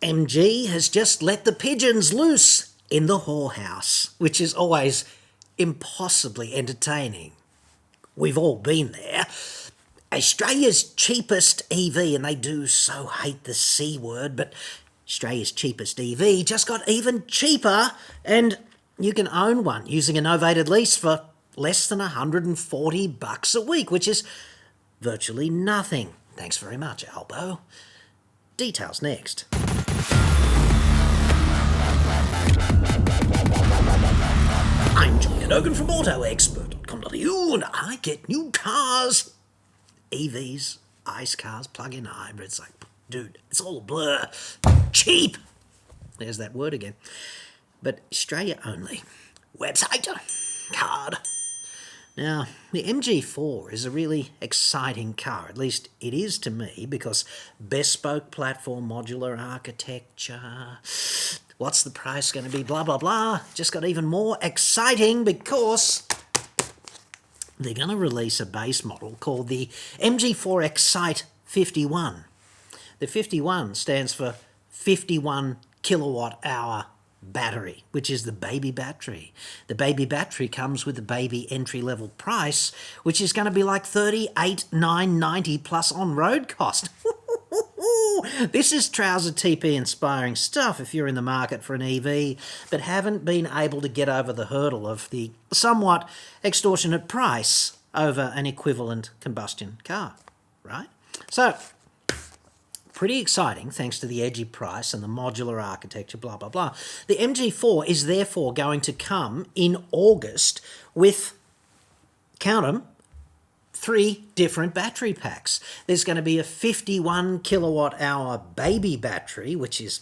MG has just let the pigeons loose in the whorehouse, which is always impossibly entertaining. We've all been there. Australia's cheapest EV, and they do so hate the C word, but Australia's cheapest EV just got even cheaper, and you can own one using a novated lease for less than $140 a week, which is virtually nothing. Thanks very much, Albo. Details next. I'm John Cadogan from AutoExpert.com.au, and I get new cars. EVs, ICE cars, plug-in hybrids, like, dude, it's all a blur. Cheap! There's that word again. But Australia only. Website, card. Now, the MG4 is a really exciting car, at least it is to me, because bespoke platform, modular architecture, what's the price going to be, blah, blah, blah, just got even more exciting because they're going to release a base model called the MG4 Excite 51. The 51 stands for 51 kilowatt hour battery, which is the baby battery. The baby battery comes with the baby entry-level price, which is going to be like $38,990 plus on-road cost. This is trouser TP inspiring stuff if you're in the market for an EV but haven't been able to get over the hurdle of the somewhat extortionate price over an equivalent combustion car, right? So, pretty exciting thanks to the edgy price and the modular architecture, blah, blah, blah. The MG4 is therefore going to come in August with, count 'em, 3 different battery packs. There's going to be a 51 kilowatt hour baby battery, which is...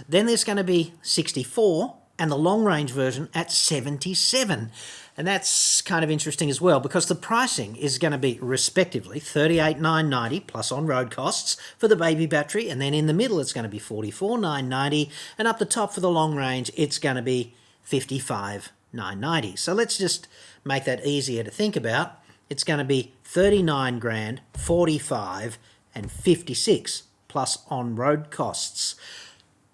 Then there's going to be 64 and the long range version at 77. And that's kind of interesting as well because the pricing is going to be respectively $38,990 plus on-road costs for the baby battery, and then in the middle it's going to be $44,990, and up the top for the long range it's going to be $55,990. So let's just make that easier to think about. It's going to be 39 grand, 45 and 56 plus on-road costs.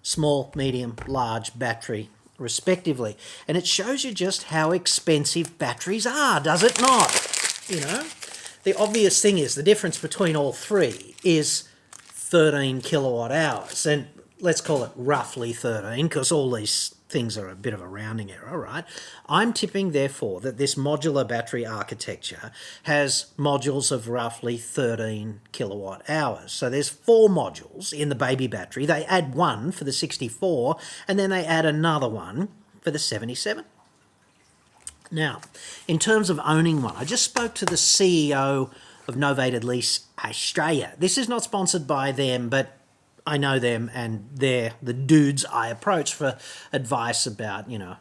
Small, medium, large battery respectively. And it shows you just how expensive batteries are, does it not? You know, the obvious thing is the difference between all three is 13 kilowatt hours. And let's call it roughly 13 because all these things are a bit of a rounding error, right? I'm tipping, therefore, that this modular battery architecture has modules of roughly 13 kilowatt hours. So there's 4 modules in the baby battery. They add one for the 64, and then they add another one for the 77. Now, in terms of owning one, I just spoke to the CEO of Novated Lease Australia. This is not sponsored by them, but I know them and they're the dudes I approach for advice about, you know,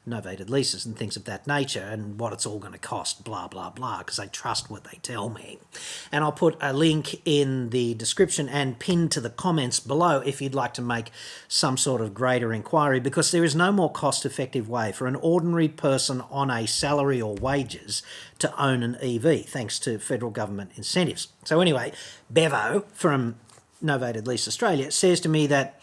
novated leases and things of that nature and what it's all going to cost, blah, blah, blah, because I trust what they tell me. And I'll put a link in the description and pinned to the comments below if you'd like to make some sort of greater inquiry, because there is no more cost-effective way for an ordinary person on a salary or wages to own an EV, thanks to federal government incentives. So anyway, Bevo from Novated Lease Australia says to me that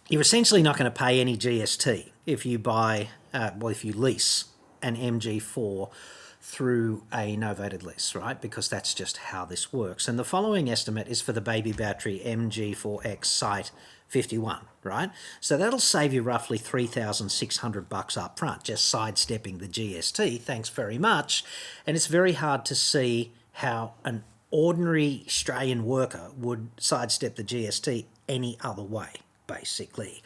you're essentially not going to pay any GST if you buy, if you lease an MG4 through a novated lease, right? Because that's just how this works. And the following estimate is for the baby battery MG4 Excite 51, right? So that'll save you roughly $3,600 up front, just sidestepping the GST. Thanks very much. And it's very hard to see how an ordinary Australian worker would sidestep the GST any other way, basically.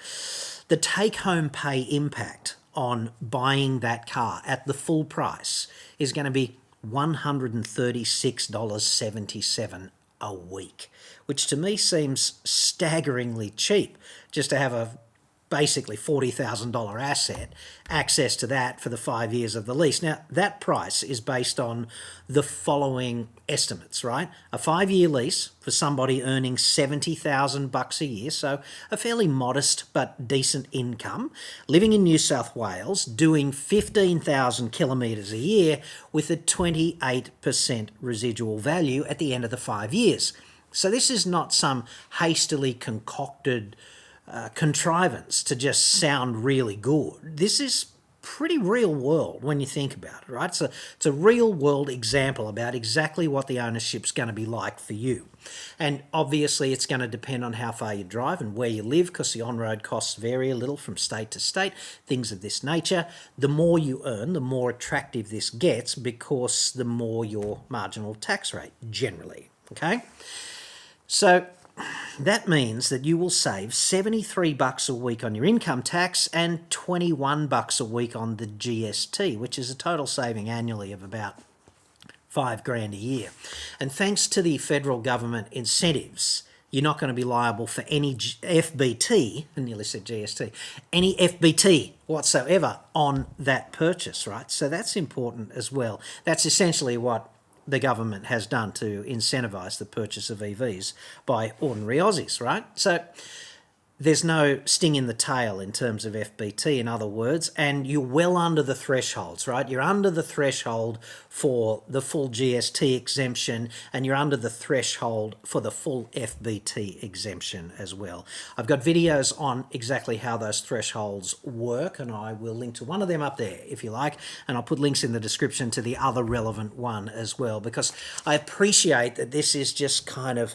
The take-home pay impact on buying that car at the full price is going to be $136.77 a week, which to me seems staggeringly cheap just to have a basically $40,000 asset, access to that for the 5 years of the lease. Now, that price is based on the following estimates, right? A 5-year lease for somebody earning $70,000 a year, so a fairly modest but decent income, living in New South Wales, doing 15,000 kilometres a year with a 28% residual value at the end of the 5 years. So this is not some hastily concocted contrivance to just sound really good. This is pretty real world when you think about it, right? So it's a real world example about exactly what the ownership's going to be like for you. And obviously it's going to depend on how far you drive and where you live, because the on-road costs vary a little from state to state, things of this nature. The more you earn, the more attractive this gets, because the more your marginal tax rate generally, okay? So that means that you will save $73 a week on your income tax and $21 a week on the GST, which is a total saving annually of about $5,000 a year. And thanks to the federal government incentives, you're not going to be liable for any FBT, I nearly said GST, any FBT whatsoever on that purchase, right? So that's important as well. That's essentially what the government has done to incentivise the purchase of EVs by ordinary Aussies, right? So there's no sting in the tail in terms of FBT, in other words, and you're well under the thresholds, right? You're under the threshold for the full GST exemption, and you're under the threshold for the full FBT exemption as well. I've got videos on exactly how those thresholds work, and I will link to one of them up there if you like, and I'll put links in the description to the other relevant one as well, because I appreciate that this is just kind of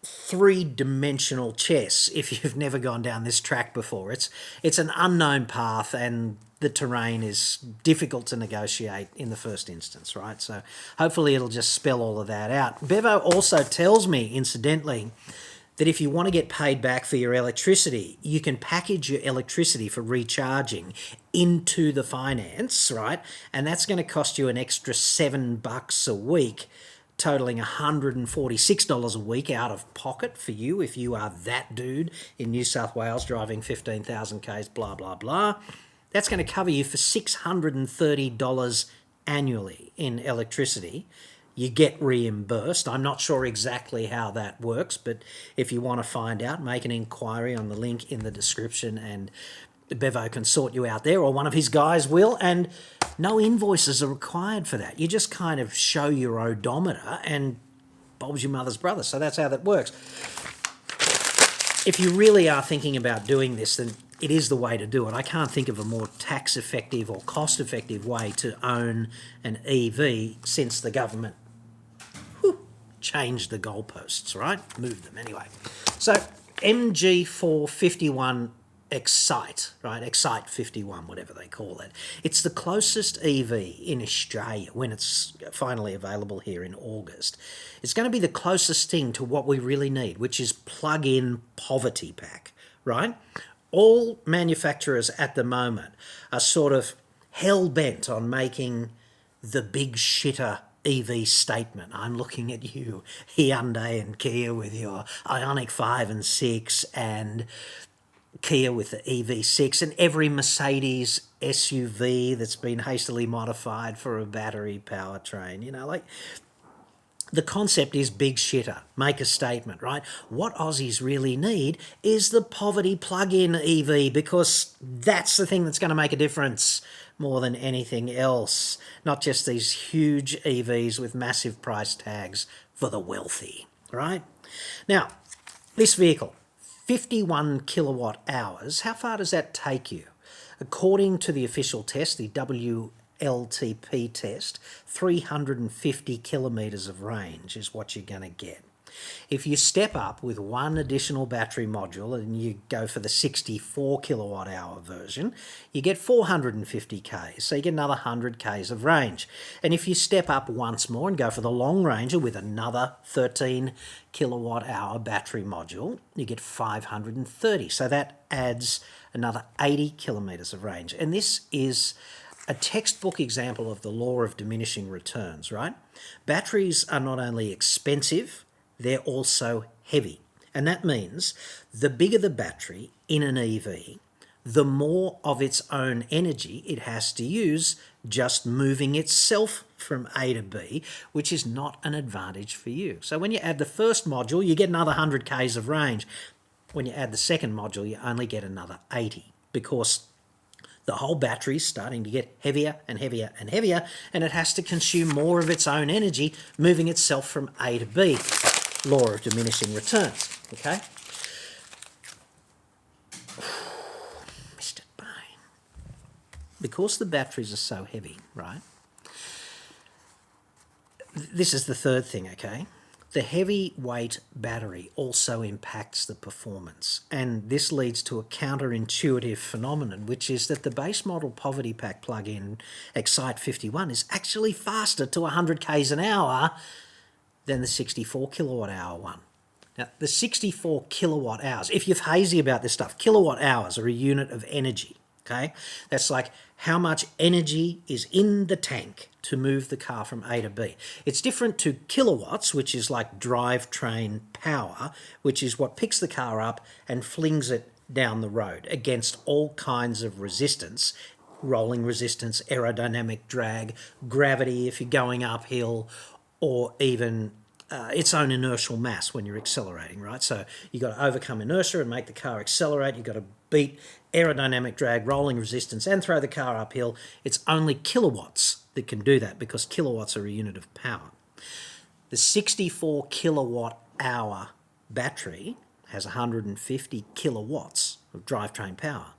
three-dimensional chess if you've never gone down this track before. It's an unknown path, and the terrain is difficult to negotiate in the first instance, right? So hopefully it'll just spell all of that out. Bevo also tells me, incidentally, that if you want to get paid back for your electricity, you can package your electricity for recharging into the finance, right? And that's going to cost you an extra $7 a week, totaling $146 a week out of pocket for you if you are that dude in New South Wales driving 15,000 Ks, blah, blah, blah. That's going to cover you for $630 annually in electricity. You get reimbursed. I'm not sure exactly how that works, but if you want to find out, make an inquiry on the link in the description, and Bevo can sort you out there, or one of his guys will, and no invoices are required for that. You just kind of show your odometer and Bob's your mother's brother. So that's how that works. If you really are thinking about doing this, then it is the way to do it. I can't think of a more tax-effective or cost-effective way to own an EV since the government changed the goalposts, right? Moved them anyway. So MG4 51 Excite, right? Excite 51, whatever they call it. It's the closest EV in Australia when it's finally available here in August. It's going to be the closest thing to what we really need, which is plug-in poverty pack, right? All manufacturers at the moment are sort of hell-bent on making the big shitter EV statement. I'm looking at you, Hyundai and Kia with your Ioniq 5 and 6, and Kia with the EV6, and every Mercedes SUV that's been hastily modified for a battery powertrain. You know, like, the concept is big shitter, make a statement, right? What Aussies really need is the poverty plug-in EV, because that's the thing that's going to make a difference more than anything else, not just these huge EVs with massive price tags for the wealthy, right? Now, this vehicle, 51 kilowatt hours, how far does that take you? According to the official test, the WLTP test, 350 kilometres of range is what you're going to get. If you step up with one additional battery module and you go for the 64 kilowatt hour version, you get 450 Ks, so you get another 100 Ks of range. And if you step up once more and go for the long ranger with another 13 kilowatt hour battery module, you get 530. So that adds another 80 kilometres of range. And this is a textbook example of the law of diminishing returns, right? Batteries are not only expensive, they're also heavy. And that means the bigger the battery in an EV, the more of its own energy it has to use just moving itself from A to B, which is not an advantage for you. So when you add the first module, you get another 100 Ks of range. When you add the second module, you only get another 80, because the whole battery's starting to get heavier and heavier and heavier, and it has to consume more of its own energy moving itself from A to B. law of diminishing returns, okay? Missed it, bang. Because the batteries are so heavy, right? This is the third thing, okay? The heavy weight battery also impacts the performance, and this leads to a counterintuitive phenomenon, which is that the base model poverty pack plug-in Excite 51 is actually faster to 100 k's an hour than the 64 kilowatt hour one. Now, the 64 kilowatt hours, if you're hazy about this stuff, kilowatt hours are a unit of energy, okay? That's like how much energy is in the tank to move the car from A to B. It's different to kilowatts, which is like drivetrain power, which is what picks the car up and flings it down the road against all kinds of resistance, rolling resistance, aerodynamic drag, gravity if you're going uphill, or even its own inertial mass when you're accelerating, right? So you've got to overcome inertia and make the car accelerate. You've got to beat aerodynamic drag, rolling resistance, and throw the car uphill. It's only kilowatts that can do that because kilowatts are a unit of power. The 64 kilowatt hour battery has 150 kilowatts of drivetrain power.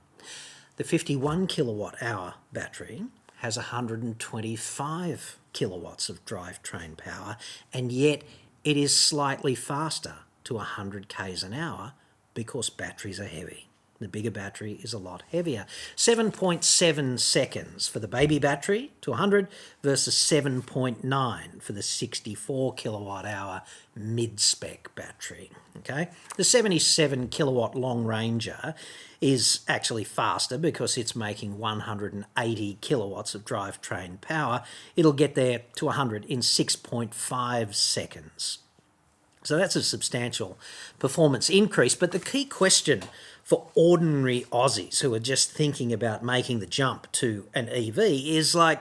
The 51 kilowatt hour battery has 125 kilowatts of drivetrain power, and yet it is slightly faster to 100 k's an hour because batteries are heavy. The bigger battery is a lot heavier. 7.7 seconds for the baby battery to 100 versus 7.9 for the 64 kilowatt hour mid-spec battery. Okay, the 77 kilowatt long ranger is actually faster because it's making 180 kilowatts of drivetrain power. It'll get there to 100 in 6.5 seconds. So that's a substantial performance increase. But the key question for ordinary Aussies who are just thinking about making the jump to an EV is like,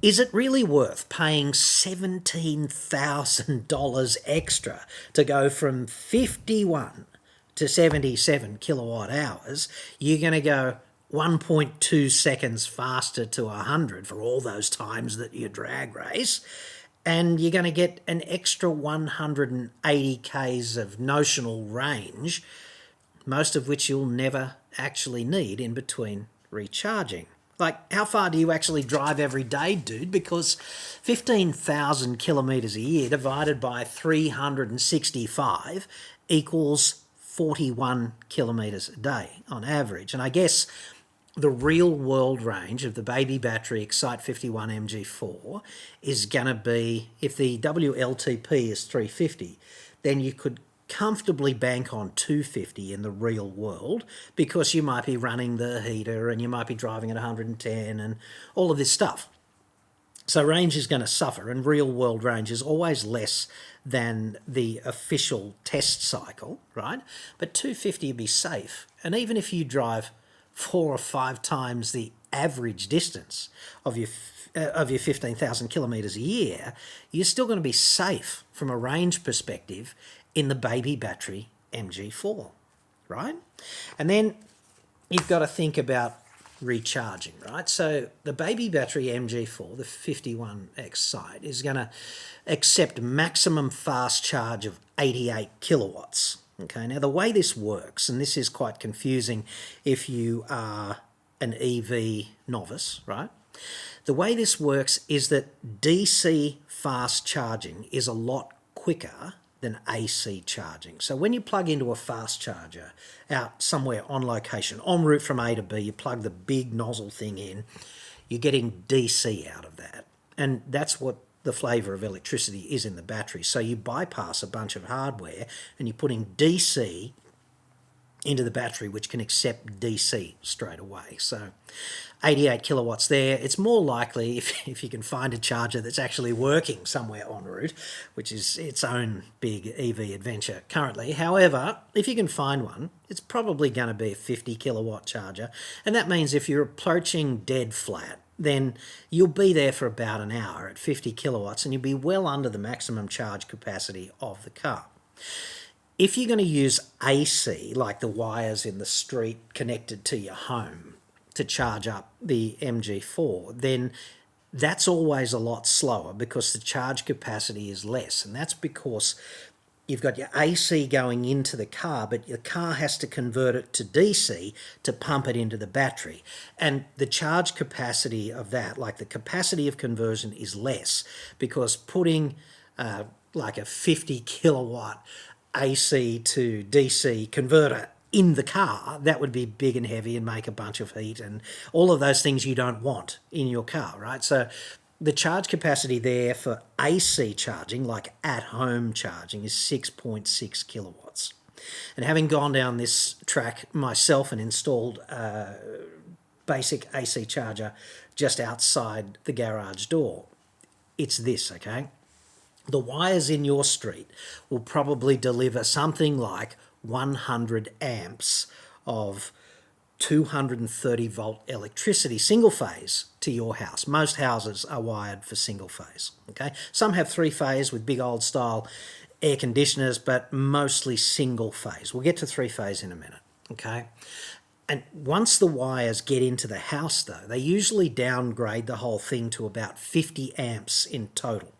is it really worth paying $17,000 extra to go from 51 to 77 kilowatt hours? You're going to go 1.2 seconds faster to 100 for all those times that you drag race, and you're going to get an extra 180 k's of notional range, most of which you'll never actually need in between recharging. Like, how far do you actually drive every day, dude? Because 15,000 kilometres a year divided by 365 equals 41 kilometres a day on average. And I guess the real world range of the baby battery Excite 51 MG4 is going to be, if the WLTP is 350, then you could comfortably bank on 250 in the real world because you might be running the heater and you might be driving at 110 and all of this stuff. So range is going to suffer, and real world range is always less than the official test cycle, right? But 250 would be safe. And even if you drive 4 or 5 times the average distance of your 15,000 kilometres a year, you're still going to be safe from a range perspective in the baby battery MG4, right? And then you've got to think about recharging, right? So the baby battery MG4, the 51 Excite, is going to accept maximum fast charge of 88 kilowatts. Okay, now the way this works, and this is quite confusing if you are an EV novice, right? The way this works is that DC fast charging is a lot quicker than AC charging. So when you plug into a fast charger out somewhere on location, en route from A to B, you plug the big nozzle thing in, you're getting DC out of that. And that's what the flavour of electricity is in the battery. So you bypass a bunch of hardware and you're putting DC into the battery, which can accept DC straight away. So 88 kilowatts there. It's more likely, if you can find a charger that's actually working somewhere en route, which is its own big EV adventure currently. However, if you can find one, it's probably going to be a 50 kilowatt charger. And that means if you're approaching dead flat, then you'll be there for about an hour at 50 kilowatts and you'll be well under the maximum charge capacity of the car. If you're going to use AC, like the wires in the street connected to your home, to charge up the MG4, then that's always a lot slower because the charge capacity is less. And that's because you've got your AC going into the car, but your car has to convert it to DC to pump it into the battery. And the charge capacity of that, like the capacity of conversion, is less because putting like a 50 kilowatt AC to DC converter in the car, that would be big and heavy and make a bunch of heat and all of those things you don't want in your car, right? So the charge capacity there for AC charging, like at-home charging, is 6.6 kilowatts. And having gone down this track myself and installed a basic AC charger just outside the garage door, it's this, okay? The wires in your street will probably deliver something like 100 amps of 230 volt electricity, single phase, to your house. Most houses are wired for single phase, okay? Some have three phase with big old style air conditioners, but mostly single phase. We'll get to three phase in a minute, okay? And once the wires get into the house though, they usually downgrade the whole thing to about 50 amps in total.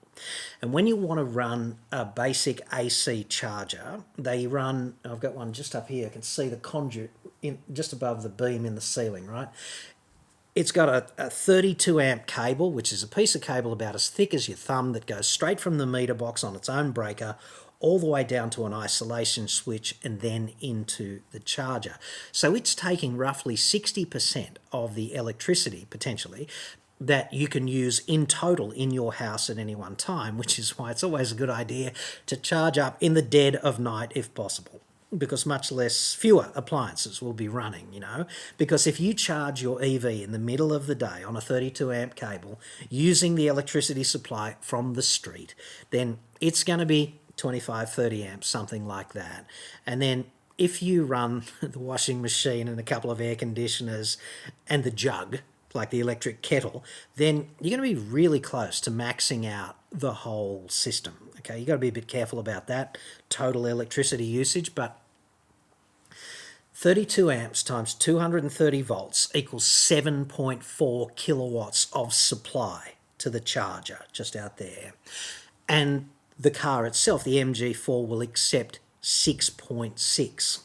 And when you want to run a basic AC charger, they run, I've got one just up here, you can see the conduit just above the beam in the ceiling, right? It's got a 32 amp cable, which is a piece of cable about as thick as your thumb that goes straight from the meter box on its own breaker all the way down to an isolation switch and then into the charger. So it's taking roughly 60% of the electricity, potentially, that you can use in total in your house at any one time, which is why it's always a good idea to charge up in the dead of night if possible, because fewer appliances will be running, you know. Because if you charge your EV in the middle of the day on a 32 amp cable using the electricity supply from the street, then it's going to be 25, 30 amps, something like that. And then if you run the washing machine and a couple of air conditioners and the jug, like the electric kettle, then you're going to be really close to maxing out the whole system. Okay, you've got to be a bit careful about that total electricity usage, but 32 amps times 230 volts equals 7.4 kilowatts of supply to the charger just out there. And the car itself, the MG4, will accept 6.6,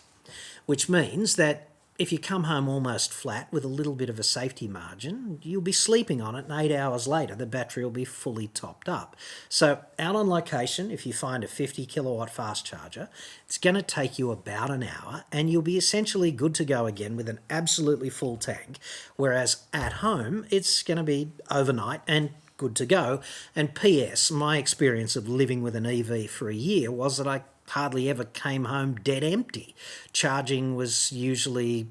which means that if you come home almost flat with a little bit of a safety margin, you'll be sleeping on it, and 8 hours later the battery will be fully topped up. So out on location, if you find a 50 kilowatt fast charger, it's going to take you about an hour and you'll be essentially good to go again with an absolutely full tank, whereas at home it's going to be overnight and good to go. And P.S., my experience of living with an EV for a year was that I hardly ever came home dead empty. Charging was usually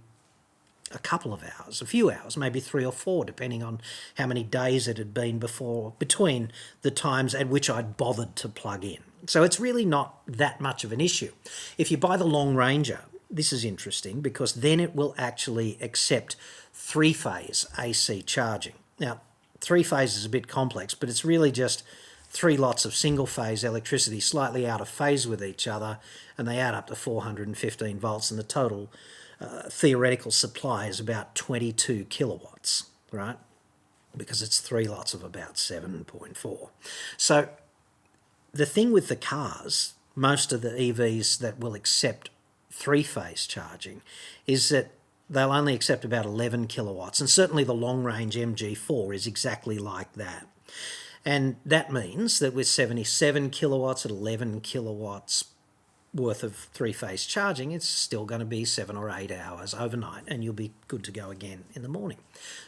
a couple of hours, a few hours, maybe 3 or 4, depending on how many days it had been between the times at which I'd bothered to plug in. So it's really not that much of an issue. If you buy the Long Ranger, this is interesting because then it will actually accept 3-phase AC charging. Now, 3-phase is a bit complex, but it's really just 3 lots of single-phase electricity slightly out of phase with each other, and they add up to 415 volts, and the total theoretical supply is about 22 kilowatts, right? Because it's 3 lots of about 7.4. So the thing with the cars, most of the EVs that will accept 3-phase charging, is that they'll only accept about 11 kilowatts, and certainly the long-range MG4 is exactly like that. And that means that with 77 kilowatts at 11 kilowatts worth of 3-phase charging, it's still going to be 7 or 8 hours overnight, and you'll be good to go again in the morning.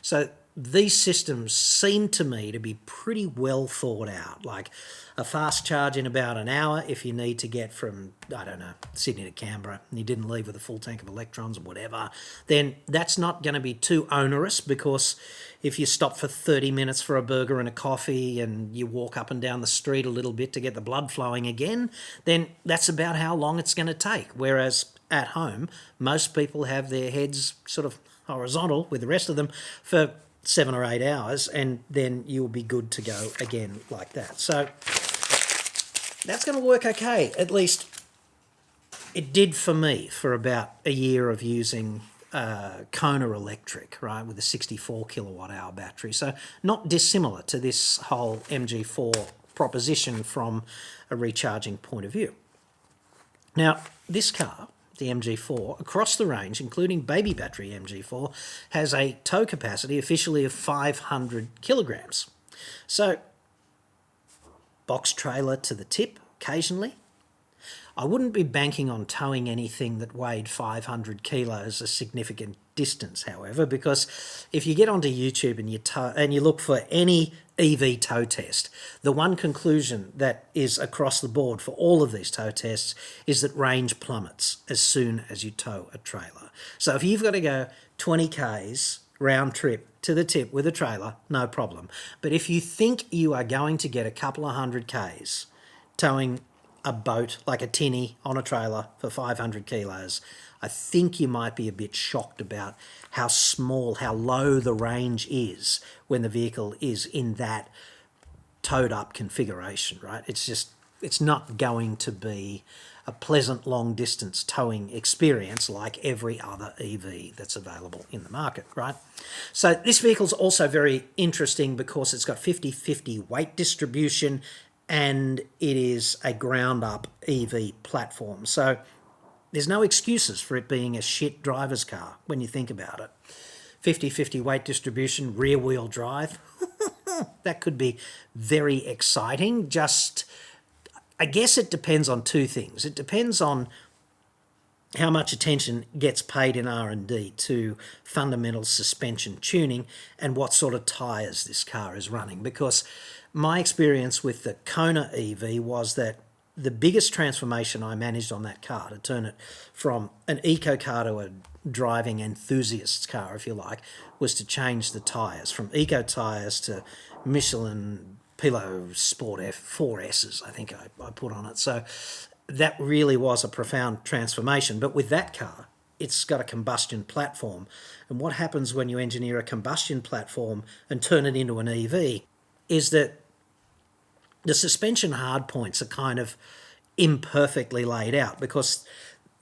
So these systems seem to me to be pretty well thought out, like a fast charge in about an hour if you need to get from, I don't know, Sydney to Canberra, and you didn't leave with a full tank of electrons or whatever, then that's not going to be too onerous, because if you stop for 30 minutes for a burger and a coffee and you walk up and down the street a little bit to get the blood flowing again, then that's about how long it's going to take. Whereas at home, most people have their heads sort of horizontal with the rest of them for 7 or 8 hours, and then you'll be good to go again like that. So that's going to work okay. At least it did for me for about a year of using Kona electric, right, with a 64 kilowatt hour battery. So not dissimilar to this whole MG4 proposition from a recharging point of view. Now, this car, the MG4, across the range, including baby battery MG4, has a tow capacity officially of 500 kilograms. So, box trailer to the tip occasionally. I wouldn't be banking on towing anything that weighed 500 kilos a significant distance, however, because if you get onto YouTube and you look for any EV tow test, the one conclusion that is across the board for all of these tow tests is that range plummets as soon as you tow a trailer. So if you've got to go 20 k's round trip to the tip with a trailer, no problem. But if you think you are going to get a couple of 100 k's towing a boat like a tinny on a trailer for 500 kilos, I think you might be a bit shocked about how small, how low the range is when the vehicle is in that towed up configuration, right? It's not going to be a pleasant long distance towing experience like every other EV that's available in the market, right? So this vehicle's also very interesting because it's got 50-50 weight distribution and it is a ground-up EV platform. So there's no excuses for it being a shit driver's car when you think about it. 50-50 weight distribution, rear-wheel drive. That could be very exciting. I guess it depends on two things. It depends on how much attention gets paid in R&D to fundamental suspension tuning and what sort of tyres this car is running. Because my experience with the Kona EV was that the biggest transformation I managed on that car to turn it from an eco car to a driving enthusiast's car, if you like, was to change the tyres from eco tyres to Michelin Pillow Sport F4Ss, I think I put on it. So that really was a profound transformation. But with that car, it's got a combustion platform. And what happens when you engineer a combustion platform and turn it into an EV is that the suspension hardpoints are kind of imperfectly laid out because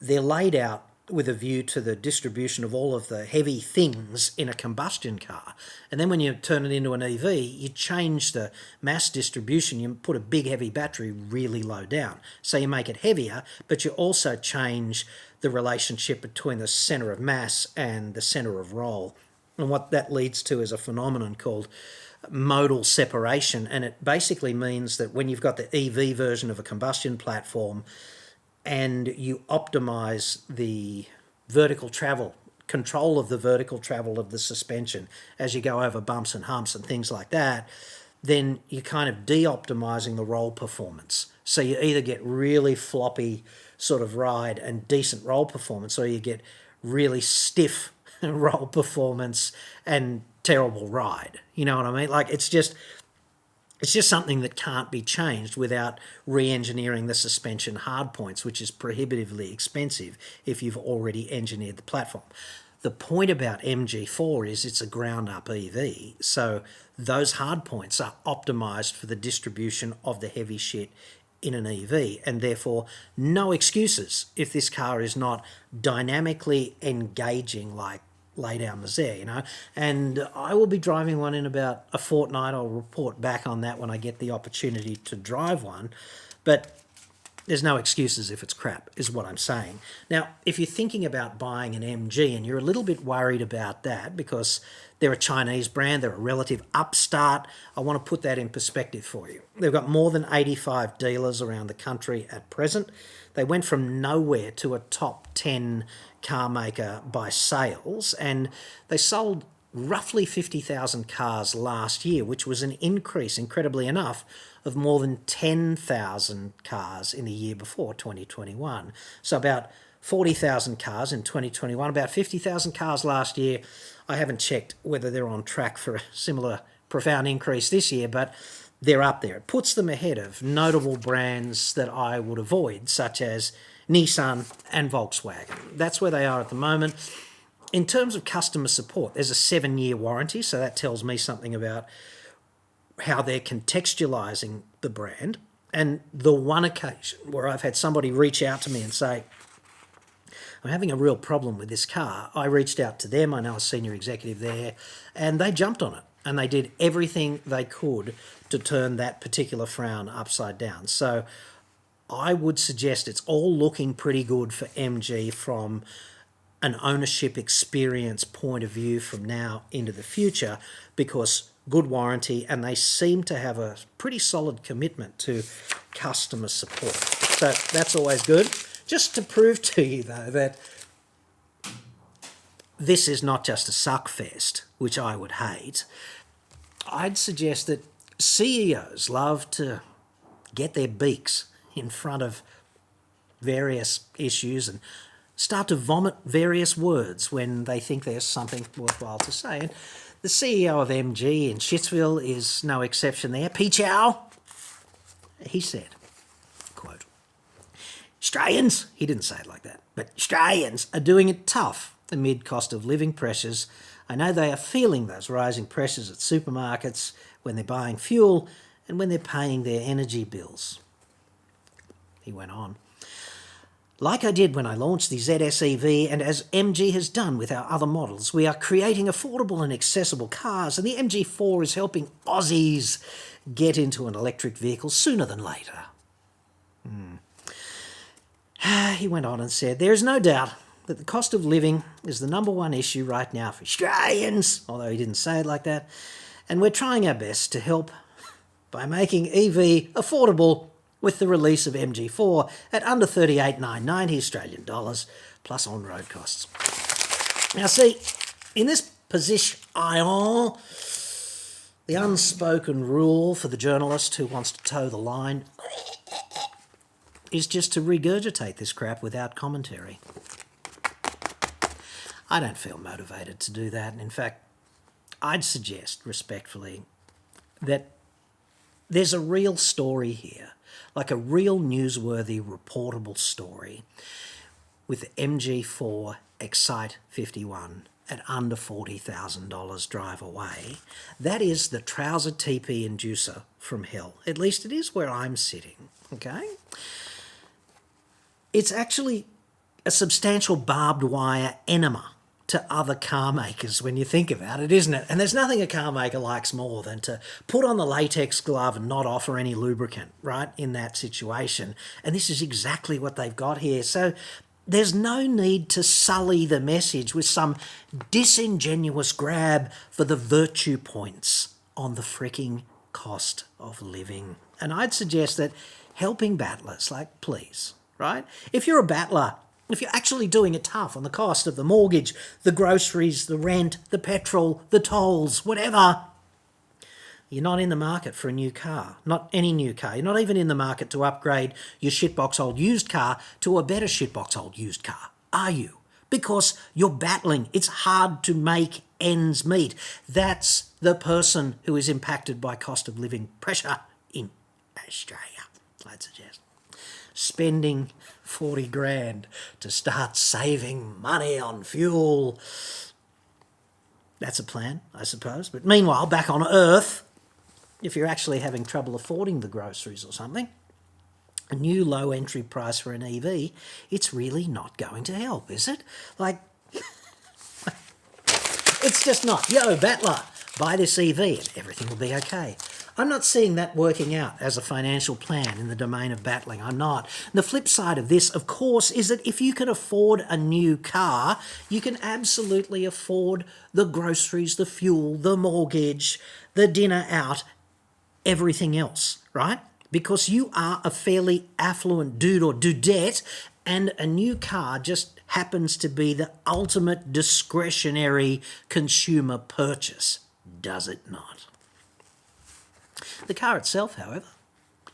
they're laid out with a view to the distribution of all of the heavy things in a combustion car. And then when you turn it into an EV, you change the mass distribution. You put a big heavy battery really low down. So you make it heavier, but you also change the relationship between the centre of mass and the centre of roll. And what that leads to is a phenomenon called modal separation, and it basically means that when you've got the EV version of a combustion platform and you optimize the vertical travel, control of the vertical travel of the suspension as you go over bumps and humps and things like that, then you're kind of de-optimizing the roll performance. So you either get really floppy sort of ride and decent roll performance, or you get really stiff roll performance and terrible ride. You know what I mean? Like it's just something that can't be changed without re-engineering the suspension hardpoints, which is prohibitively expensive if you've already engineered the platform. The point about MG4 is it's a ground-up EV, so those hardpoints are optimized for the distribution of the heavy shit in an EV, and therefore no excuses if this car is not dynamically engaging like lay down the Z, you know. And I will be driving one in about a fortnight. I'll report back on that when I get the opportunity to drive one. But there's no excuses if it's crap, is what I'm saying. Now, if you're thinking about buying an MG and you're a little bit worried about that because they're a Chinese brand, they're a relative upstart, I want to put that in perspective for you. They've got more than 85 dealers around the country at present. They went from nowhere to a top 10 car maker by sales, and they sold roughly 50,000 cars last year, which was an increase, incredibly enough, of more than 10,000 cars in the year before, 2021. So about 40,000 cars in 2021, about 50,000 cars last year. I haven't checked whether they're on track for a similar profound increase this year, but they're up there. It puts them ahead of notable brands that I would avoid, such as Nissan and Volkswagen. That's where they are at the moment. In terms of customer support, there's a 7-year warranty, so that tells me something about how they're contextualizing the brand. And the one occasion where I've had somebody reach out to me and say, I'm having a real problem with this car. I reached out to them, I know a senior executive there, and they jumped on it. And they did everything they could to turn that particular frown upside down. So I would suggest it's all looking pretty good for MG from an ownership experience point of view from now into the future, because good warranty, and they seem to have a pretty solid commitment to customer support. So that's always good. Just to prove to you, though, that this is not just a suck fest, which I would hate. I'd suggest that CEOs love to get their beaks in front of various issues and start to vomit various words when they think there's something worthwhile to say. And the CEO of MG in Shitsville is no exception there. P. Chow, he said, quote, Australians, he didn't say it like that, but Australians are doing it tough amid cost of living pressures. I know they are feeling those rising pressures at supermarkets when they're buying fuel and when they're paying their energy bills. He went on. Like I did when I launched the ZS EV, and as MG has done with our other models, we are creating affordable and accessible cars, and the MG4 is helping Aussies get into an electric vehicle sooner than later. He went on and said, there is no doubt that the cost of living is the number one issue right now for Australians, although he didn't say it like that, and we're trying our best to help by making EV affordable with the release of MG4 at under $38,990 Australian dollars plus on-road costs. Now see, in this position, the unspoken rule for the journalist who wants to toe the line is just to regurgitate this crap without commentary. I don't feel motivated to do that. In fact, I'd suggest, respectfully, that there's a real story here, like a real newsworthy, reportable story with the MG4 Excite 51 at under $40,000 drive away. That is the trouser TP inducer from hell. At least it is where I'm sitting, okay? It's actually a substantial barbed wire enema to other car makers when you think about it, isn't it? And there's nothing a car maker likes more than to put on the latex glove and not offer any lubricant, right, in that situation. And this is exactly what they've got here. So there's no need to sully the message with some disingenuous grab for the virtue points on the freaking cost of living. And I'd suggest that helping battlers, like, please, right? If you're a battler, if you're actually doing it tough on the cost of the mortgage, the groceries, the rent, the petrol, the tolls, whatever, you're not in the market for a new car. Not any new car. You're not even in the market to upgrade your shitbox old used car to a better shitbox old used car, are you? Because you're battling. It's hard to make ends meet. That's the person who is impacted by cost of living pressure in Australia, I'd suggest. Spending 40 grand to start saving money on fuel. That's a plan, I suppose. But meanwhile, back on Earth, if you're actually having trouble affording the groceries or something, a new low entry price for an EV, it's really not going to help, is it? Like, it's just not. Yo, battler, buy this EV and everything will be okay. I'm not seeing that working out as a financial plan in the domain of battling. I'm not. The flip side of this, of course, is that if you can afford a new car, you can absolutely afford the groceries, the fuel, the mortgage, the dinner out, everything else, right? Because you are a fairly affluent dude or dudette, and a new car just happens to be the ultimate discretionary consumer purchase, does it not? The car itself, however,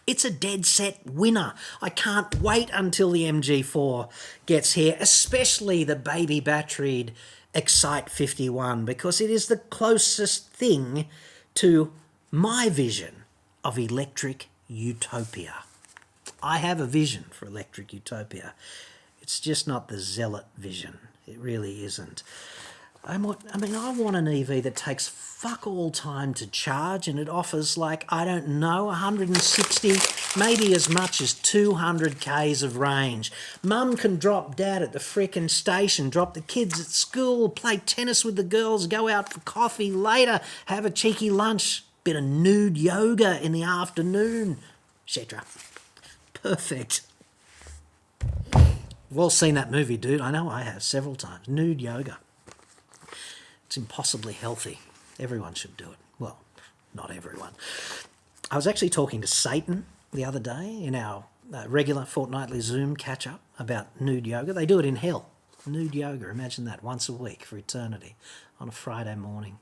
it's a dead set winner. I can't wait until the MG4 gets here, especially the baby batteried Excite 51, because it is the closest thing to my vision of electric utopia. I have a vision for electric utopia. It's just not the zealot vision. It really isn't. I want an EV that takes fuck all time to charge, and it offers, like, I don't know, 160, maybe as much as 200 k's of range. Mum can drop dad at the frickin' station, drop the kids at school, play tennis with the girls, go out for coffee later, have a cheeky lunch, bit of nude yoga in the afternoon, etc. Perfect. We've all seen that movie, dude. I know I have several times. Nude yoga. It's impossibly healthy. Everyone should do it. Well, not everyone. I was actually talking to Satan the other day in our regular fortnightly Zoom catch-up about nude yoga. They do it in hell. Nude yoga, imagine that, once a week for eternity on a Friday morning.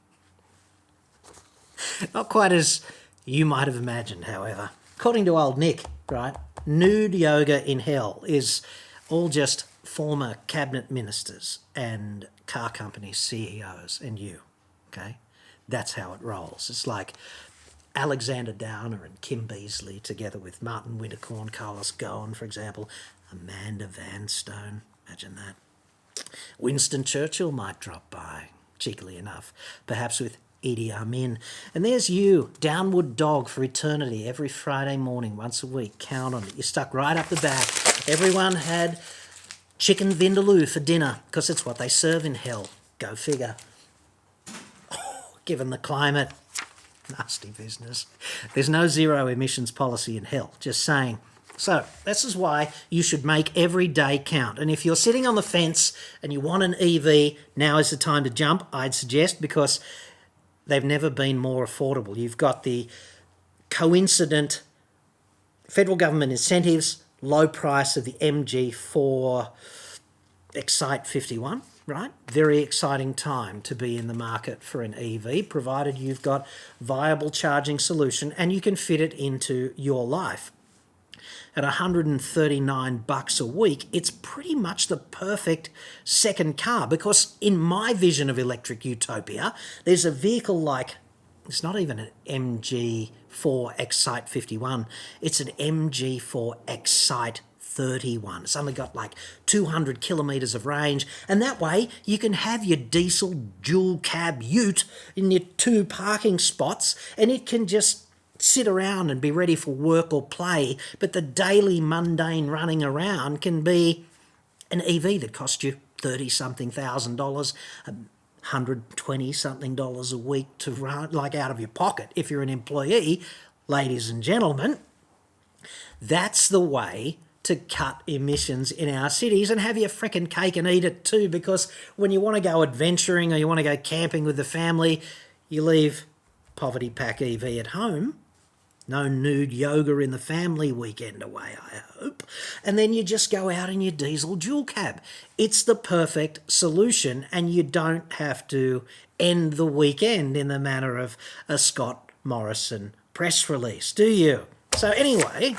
Not quite as you might have imagined, however. According to old Nick, right, nude yoga in hell is all just former cabinet ministers and car company CEOs and you, okay? That's how it rolls. It's like Alexander Downer and Kim Beazley together with Martin Winterkorn, Carlos Ghosn, for example, Amanda Vanstone, imagine that. Winston Churchill might drop by, cheekily enough, perhaps with Idi Amin. And there's you, downward dog for eternity, every Friday morning, once a week. Count on it. You're stuck right up the back. Everyone had chicken vindaloo for dinner, because it's what they serve in hell. Go figure. Oh, given the climate, nasty business. There's no zero emissions policy in hell, just saying. So this is why you should make every day count. And if you're sitting on the fence and you want an EV, now is the time to jump, I'd suggest, because they've never been more affordable. You've got the coincident federal government incentives, low price of the MG4 Excite 51, right? Very exciting time to be in the market for an EV, provided you've got viable charging solution and you can fit it into your life. At $139 a week, it's pretty much the perfect second car, because in my vision of electric utopia, there's a vehicle like, it's not even an MG4 Excite 51, it's an MG4 Excite 31. It's only got like 200 kilometres of range, and that way you can have your diesel dual cab ute in your 2 parking spots, and it can just sit around and be ready for work or play, but the daily mundane running around can be an EV that costs you $30-something thousand, $120-something a week to run, like out of your pocket if you're an employee. Ladies and gentlemen, that's the way to cut emissions in our cities, and have your frickin' cake and eat it too, because when you want to go adventuring or you want to go camping with the family, you leave Poverty Pack EV at home. No nude yoga in the family weekend away, I hope. And then you just go out in your diesel dual cab. It's the perfect solution, and you don't have to end the weekend in the manner of a Scott Morrison press release, do you? So anyway,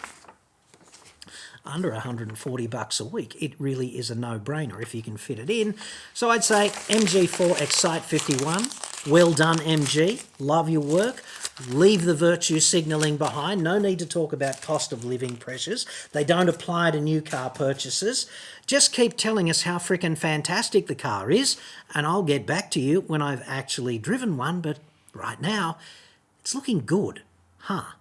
under $140 a week, it really is a no-brainer if you can fit it in. So I'd say MG4 Excite 51, well done MG, love your work. Leave the virtue signalling behind. No need to talk about cost of living pressures. They don't apply to new car purchases. Just keep telling us how frickin' fantastic the car is, and I'll get back to you when I've actually driven one, but right now, it's looking good, huh?